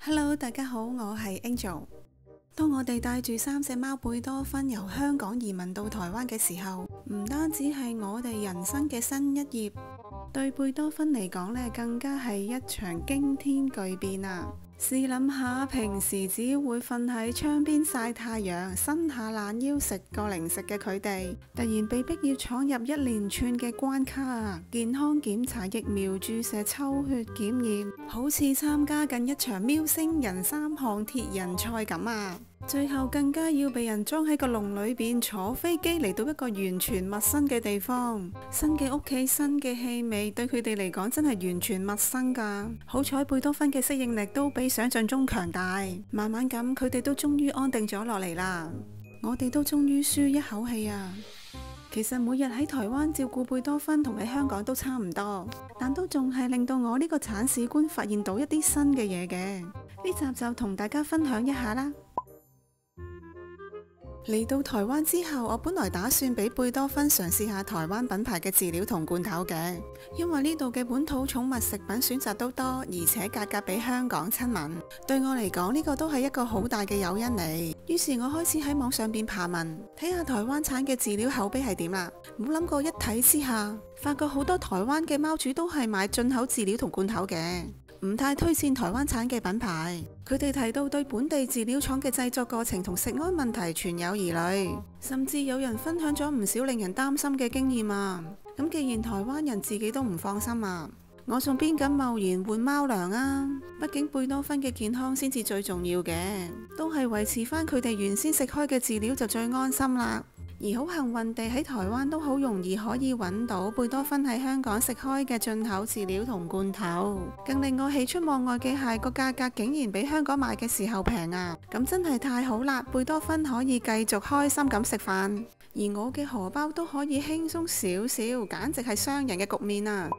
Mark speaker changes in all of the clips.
Speaker 1: Hello， 大家好，我係 Angel。當我哋帶住3隻貓貝多芬由香港移民到台灣嘅時候，唔單止係我哋人生嘅新一頁，對貝多芬嚟講呢，更加係一場驚天巨變啊！試諗下，平時只會瞓喺窗邊曬太陽、伸下懶腰食個零食嘅佢哋，突然被逼要闖入一連串嘅關卡，健康檢查、疫苗注射、抽血檢驗，好似參加緊一場喵星人3項鐵人賽咁啊！最後更加要被人裝喺個籠裏邊，坐飛機嚟到一個完全陌生嘅地方，新嘅屋企、新嘅氣味，對佢哋嚟講真係完全陌生噶。好彩貝多芬嘅適應力都比想象中強大，慢慢咁佢哋都終於安定咗落嚟啦。我哋都終於舒一口氣啊！其實每日喺台灣照顧貝多芬同喺香港都差唔多，但都仲係令到我呢個鏟屎官發現到一啲新嘅嘢嘅。呢集就同大家分享一下啦。嚟到台灣之後，我本來打算俾貝多芬嘗試下台灣品牌嘅飼料同罐頭嘅，因為呢度嘅本土寵物食品選擇都多，而且價格比香港親民。對我嚟講，呢個都係一個好大嘅誘因嚟。於是我開始喺網上邊爬文，睇下台灣產嘅飼料口碑係點啦。冇諗過一睇之下，發覺好多台灣嘅貓主都係買進口飼料同罐頭嘅，唔太推薦台灣產嘅品牌。佢哋提到對本地飼料廠嘅製作過程同食安問題存有疑慮，甚至有人分享咗唔少令人擔心嘅經驗啊！咁既然台灣人自己都唔放心啊，我仲邊敢貿然換貓糧啊？畢竟貝多芬嘅健康先至最重要嘅，都係維持翻佢哋原先食開嘅飼料就最安心啦。而好幸運地喺台灣都好容易可以揾到貝多芬喺香港食開嘅進口飼料同罐頭。更令我喜出望外嘅係個價格竟然比香港買嘅時候平啊！咁真係太好啦，貝多芬可以繼續開心咁食飯，而我嘅荷包都可以輕鬆少少，簡直係雙贏嘅局面啊！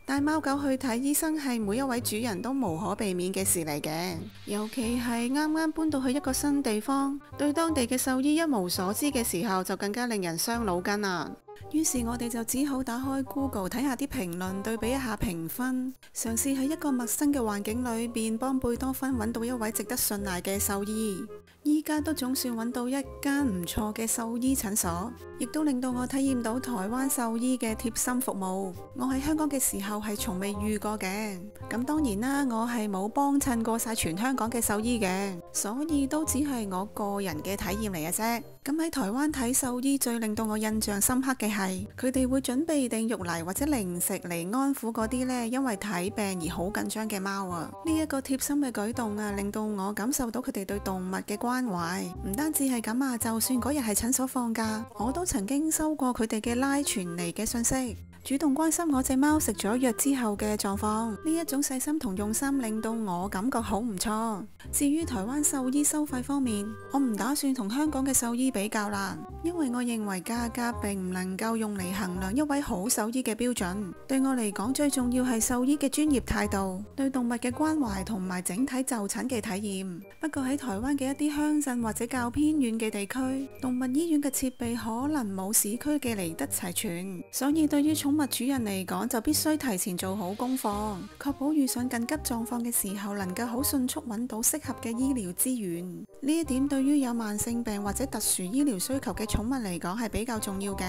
Speaker 1: 帶貓狗去睇醫生係每一位主人都無可避免嘅事嚟嘅，尤其係啱啱搬到去一個新地方，對當地嘅獸醫一無所知嘅時候，就更加令人傷腦筋啦。於是我哋就只好打開 Google 睇下啲評論，對比一下評分，嘗試喺一個陌生嘅環境裏邊幫貝多芬揾到一位值得信賴嘅獸醫。依家都總算揾到一間唔錯嘅獸醫診所，亦都令到我體驗到台灣獸醫嘅貼心服務。我喺香港嘅時候係從未遇過嘅，咁當然啦，我係冇幫襯過晒全香港嘅獸醫嘅，所以都只係我個人嘅體驗嚟嘅啫。咁喺台灣睇獸醫最令到我印象深刻嘅係，佢哋會準備定肉泥或者零食嚟安撫嗰啲呢因為睇病而好緊張嘅貓啊！呢一個貼心嘅舉動啊，令到我感受到佢哋對動物嘅關懷。唔單止係咁啊，就算嗰日係診所放假，我都曾經收過佢哋嘅拉傳嚟嘅信息，主動關心我隻貓食咗藥之後嘅狀況。呢一種細心同用心令到我感覺好唔錯。至於台灣獸醫收費方面，我唔打算同香港嘅獸醫比較啦，因為我認為價格並唔能夠用嚟衡量一位好獸醫嘅標準。對我嚟講，最重要係獸醫嘅專業態度、對動物嘅關懷同埋整體就診嘅體驗。不過喺台灣嘅一啲鄉鎮或者較偏遠嘅地區，動物醫院嘅設備可能冇市區嘅嚟得齊全，所以對於寵物主人嚟講，就必須提前做好功課，確保遇上緊急狀況嘅時候能夠好迅速揾到適合嘅醫療資源。呢一點對於有慢性病或者特殊醫療需求嘅寵物嚟講係比較重要嘅。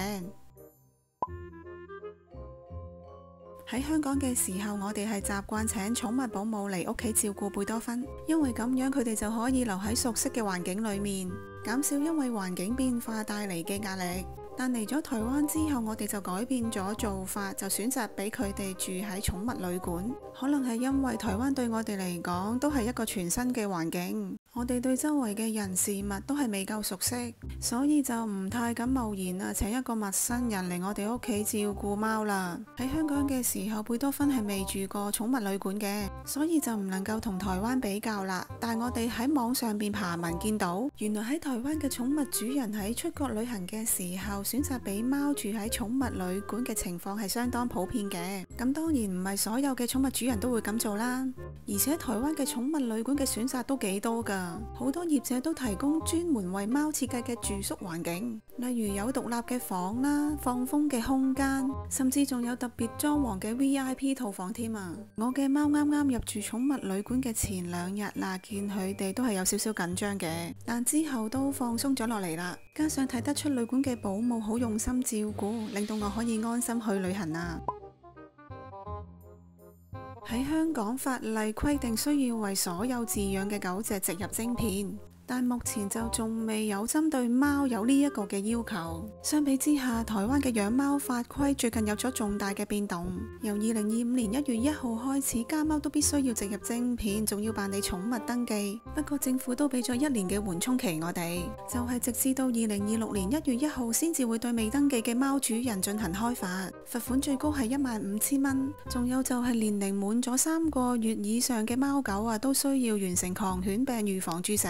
Speaker 1: 喺香港嘅時候，我哋係習慣請寵物保姆嚟屋企照顧貝多芬，因為咁樣佢哋就可以留喺熟悉嘅環境裏面，減少因為環境變化帶嚟嘅壓力。但嚟咗台灣之後，我哋就改變咗做法，就選擇俾佢哋住喺寵物旅館。可能係因為台灣對我哋嚟講都係一個全新嘅環境，我哋對周圍嘅人事物都係未夠熟悉，所以就唔太敢貿然請一個陌生人嚟我哋屋企照顧貓啦。喺香港嘅時候，貝多芬係未住過寵物旅館嘅，所以就唔能夠同台灣比較啦。但我哋喺網上邊爬文見到，原來喺台灣嘅寵物主人喺出國旅行嘅時候，選擇俾貓住喺寵物旅館嘅情況係相當普遍嘅。咁當然唔係所有嘅寵物主人都會咁做啦，而且台灣嘅寵物旅館嘅選擇都幾多噶。㗎。好多業者都提供專門為貓設計嘅住宿環境，例如有獨立嘅房啦、放風嘅空間，甚至仲有特別裝潢嘅 VIP 套房添啊！我嘅貓啱啱入住寵物旅館嘅前2日啦，見佢哋都係有少少緊張嘅，但之後都放鬆咗落嚟啦。加上睇得出旅館嘅保姆好用心照顧，令到我可以安心去旅行啊！喺香港法例規定需要為所有飼養嘅狗隻植入晶片，但目前就仲未有針對貓有呢一個嘅要求。相比之下，台灣嘅養貓法規最近有咗重大嘅變動，由2025年1月1號開始，家貓都必須要植入晶片，仲要辦理寵物登記。不過政府都俾咗1年嘅緩衝期我哋，就係直至到2026年1月1號先至會對未登記嘅貓主人進行開罰，罰款最高係15000蚊。仲有就係年齡滿咗3個月以上嘅貓狗啊，都需要完成狂犬病預防注射。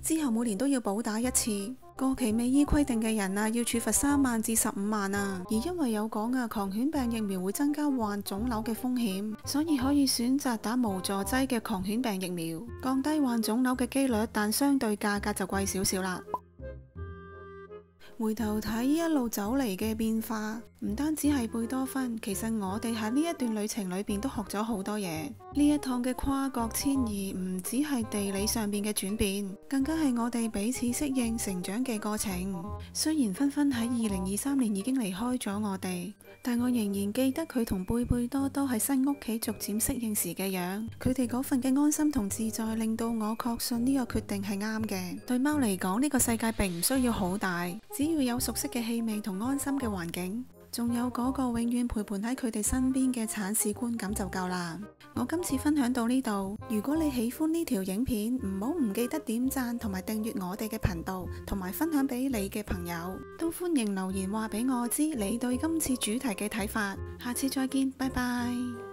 Speaker 1: 之後每年都要補打1次，過期未依規定嘅人啊，要處罰3萬至15萬啊。而因為有講啊，狂犬病疫苗會增加患腫瘤嘅風險，所以可以選擇打無助劑嘅狂犬病疫苗，降低患腫瘤嘅機率，但相對價格就貴少少啦。回頭睇一路走嚟嘅變化，唔單止係貝多芬，其實我哋喺呢一段旅程裏邊都學咗好多嘢。呢一趟嘅跨國遷移唔只係地理上邊嘅轉變，更加係我哋彼此適應成長嘅過程。雖然芬芬喺2023年已經離開咗我哋，但我仍然記得佢同貝貝多多喺新屋企逐漸適應時嘅樣。佢哋嗰份嘅安心同自在，令到我確信呢個決定係啱嘅。對貓嚟講，呢個世界並唔需要好大，只要有熟悉嘅氣味同安心嘅環境，仲有嗰個永遠陪伴喺佢哋身邊嘅鏟屎觀感就夠啦。我今次分享到呢度，如果你喜歡呢條影片，唔記得點讚同埋訂閱我哋嘅頻道，同埋分享俾你嘅朋友，都歡迎留言話俾我知你對今次主題嘅睇法。下次再見，拜拜。